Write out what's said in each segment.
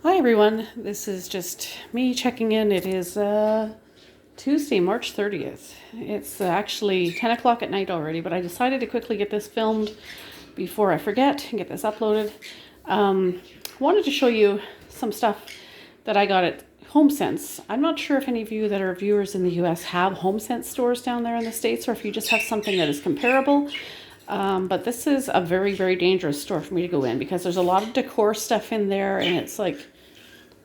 Hi everyone, this is just me checking in. It is Tuesday, March 30th. It's actually 10 o'clock at night already, but I decided to quickly get this filmed before I forget and get this uploaded. Wanted to show you some stuff that I got at HomeSense. I'm not sure if any of you that are viewers in the US have HomeSense stores down there in the States, or if you just have something that is comparable. But this is a very, very dangerous store for me to go in because there's a lot of decor stuff in there, and it's like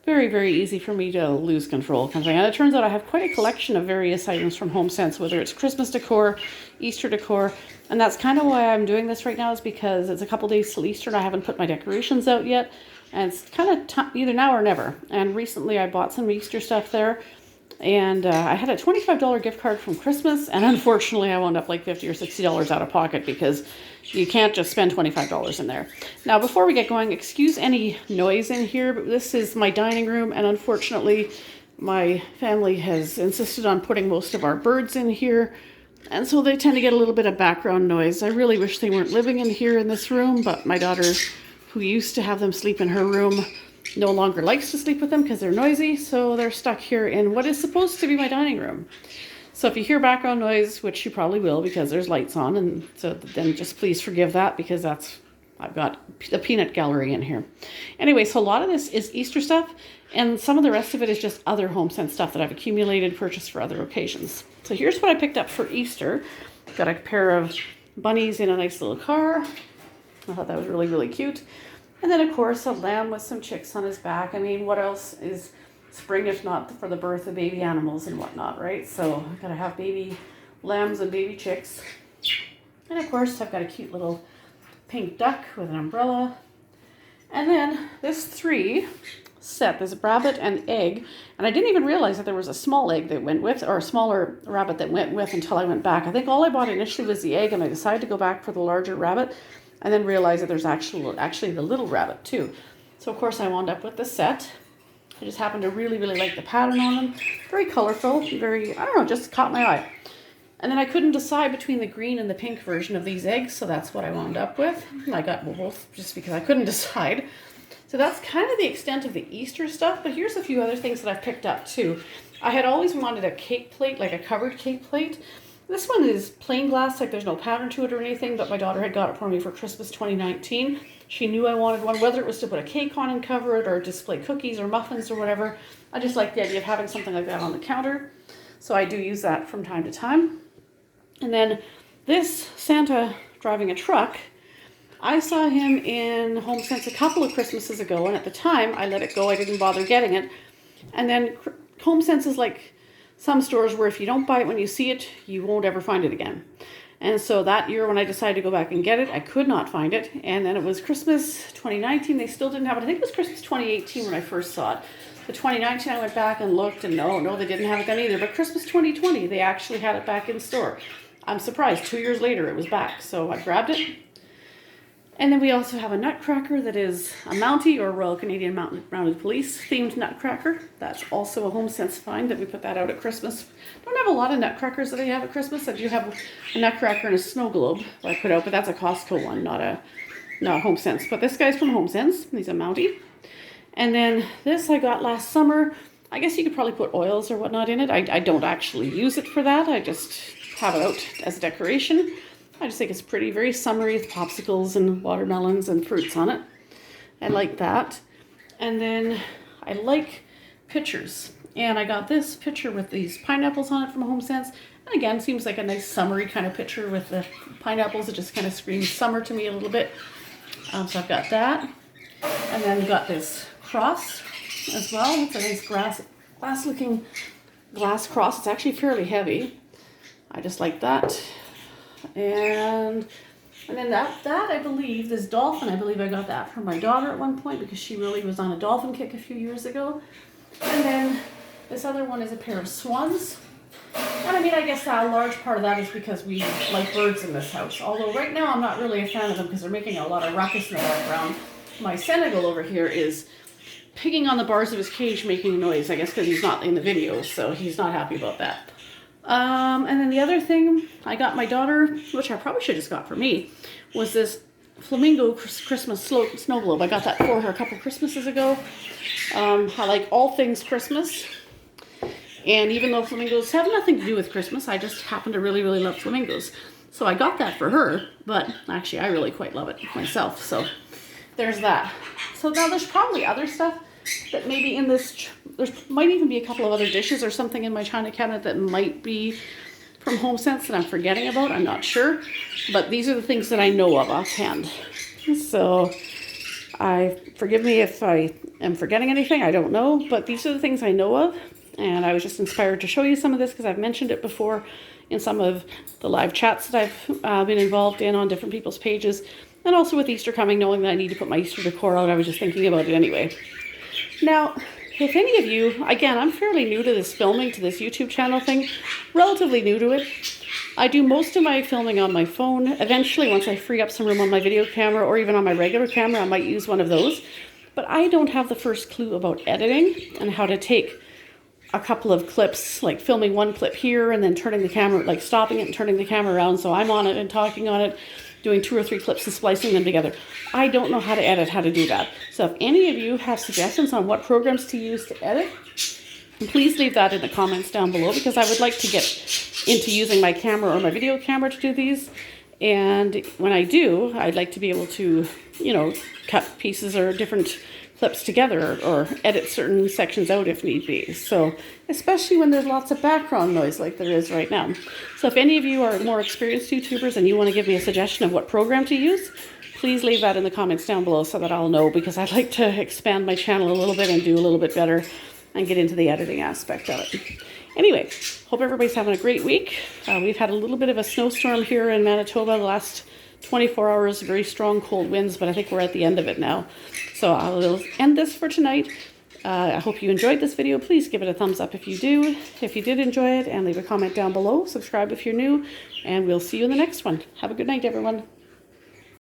very, very easy for me to lose control kind of thing. And it turns out I have quite a collection of various items from HomeSense, whether it's Christmas decor, Easter decor, and that's kind of why I'm doing this right now, is because it's a couple days till Easter and I haven't put my decorations out yet, and it's kind of either now or never. And recently I bought some Easter stuff there, and I had a $25 gift card from Christmas, and unfortunately I wound up like $50 or $60 out of pocket because you can't just spend $25 in there. Now, before we get going, excuse any noise in here, but this is my dining room, and unfortunately my family has insisted on putting most of our birds in here, and so they tend to get a little bit of background noise. I really wish they weren't living in here in this room, but my daughter, who used to have them sleep in her room, no longer likes to sleep with them because they're noisy, so they're stuck here in what is supposed to be my dining room. So if you hear background noise, which you probably will because there's lights on, and so then just please forgive that, because I've got the peanut gallery in here. Anyway, so a lot of this is Easter stuff, and some of the rest of it is just other HomeSense stuff that I've accumulated, purchased for other occasions. So here's what I picked up for Easter. Got a pair of bunnies in a nice little car. I thought that was really, really cute. And then, of course, a lamb with some chicks on his back. I mean, what else is spring if not for the birth of baby animals and whatnot, right? So I've got to have baby lambs and baby chicks. And, of course, I've got a cute little pink duck with an umbrella. And then this 3 set, there's a rabbit and egg. And I didn't even realize that there was a small egg that went with, or a smaller rabbit that went with, until I went back. I think all I bought initially was the egg, and I decided to go back for the larger rabbit, and then realized that there's actually the little rabbit too. So of course I wound up with the set. I just happened to really, really like the pattern on them. Very colorful, very, I don't know, just caught my eye. And then I couldn't decide between the green and the pink version of these eggs, so that's what I wound up with. I got both just because I couldn't decide. So that's kind of the extent of the Easter stuff, but here's a few other things that I've picked up too. I had always wanted a cake plate, like a covered cake plate. This one is plain glass, like there's no pattern to it or anything, but my daughter had got it for me for Christmas 2019. She knew I wanted one, whether it was to put a cake on and cover it or display cookies or muffins or whatever. I just like the idea of having something like that on the counter. So I do use that from time to time. And then this Santa driving a truck, I saw him in HomeSense a couple of Christmases ago, and at the time I let it go. I didn't bother getting it. And then HomeSense is like some stores where if you don't buy it when you see it, you won't ever find it again. And so that year when I decided to go back and get it, I could not find it. And then it was Christmas 2019. They still didn't have it. I think it was Christmas 2018 when I first saw it. The 2019 I went back and looked, and no, they didn't have it then either. But Christmas 2020, they actually had it back in store. I'm surprised. 2 years later, it was back. So I grabbed it. And then we also have a nutcracker that is a Mountie, or Royal Canadian Mounted Police themed nutcracker. That's also a HomeSense find that we put that out at Christmas. Don't have a lot of nutcrackers that I have at Christmas. I do have a nutcracker and a snow globe that I put out, but that's a Costco one, not HomeSense. But this guy's from HomeSense. He's a Mountie. And then this I got last summer. I guess you could probably put oils or whatnot in it. I don't actually use it for that. I just have it out as a decoration. I just think it's pretty, very summery with popsicles and watermelons and fruits on it. I like that. And then I like pictures. And I got this picture with these pineapples on it from HomeSense. And again, seems like a nice summery kind of picture with the pineapples. It just kind of screams summer to me a little bit. So I've got that. And then we got this cross as well. It's a nice glass-looking glass cross. It's actually fairly heavy. I just like that. And then that I believe, this dolphin, I believe I got that from my daughter at one point because she really was on a dolphin kick a few years ago. And then this other one is a pair of swans. And I mean, I guess a large part of that is because we like birds in this house. Although right now I'm not really a fan of them because they're making a lot of ruckus in the background. My Senegal over here is picking on the bars of his cage, making noise, I guess because he's not in the video, so he's not happy about that. And then the other thing I got my daughter, which I probably should have just got for me, was this flamingo Christmas snow globe. I got that for her a couple Christmases ago. I like all things Christmas. And even though flamingos have nothing to do with Christmas, I just happen to really, really love flamingos. So I got that for her, but actually I really quite love it myself. So there's that. So now there's probably other stuff that maybe in this, there might even be a couple of other dishes or something in my china cabinet that might be from HomeSense that I'm forgetting about. I'm not sure. But these are the things that I know of offhand. So forgive me if I am forgetting anything. I don't know. But these are the things I know of. And I was just inspired to show you some of this because I've mentioned it before in some of the live chats that I've been involved in on different people's pages. And also with Easter coming, knowing that I need to put my Easter decor out, I was just thinking about it anyway. Now, if any of you, again, I'm fairly new to this filming, to this YouTube channel thing, relatively new to it. I do most of my filming on my phone. Eventually, once I free up some room on my video camera or even on my regular camera, I might use one of those. But I don't have the first clue about editing and how to take a couple of clips, like filming one clip here and then turning the camera, like stopping it and turning the camera around so I'm on it and talking on it, doing 2 or 3 clips and splicing them together. I don't know how to edit, how to do that. So if any of you have suggestions on what programs to use to edit, please leave that in the comments down below because I would like to get into using my camera or my video camera to do these. And when I do, I'd like to be able to, you know, cut pieces or different clips together or edit certain sections out if need be. So especially when there's lots of background noise like there is right now. So if any of you are more experienced YouTubers and you want to give me a suggestion of what program to use, please leave that in the comments down below so that I'll know, because I'd like to expand my channel a little bit and do a little bit better and get into the editing aspect of it. Anyway, hope everybody's having a great week. We've had a little bit of a snowstorm here in Manitoba the last 24 hours, very strong cold winds, but I think we're at the end of it now. So I'll end this for tonight. I hope you enjoyed this video. Please give it a thumbs up if you do. If you did enjoy it, and leave a comment down below. Subscribe if you're new, and we'll see you in the next one. Have a good night, everyone.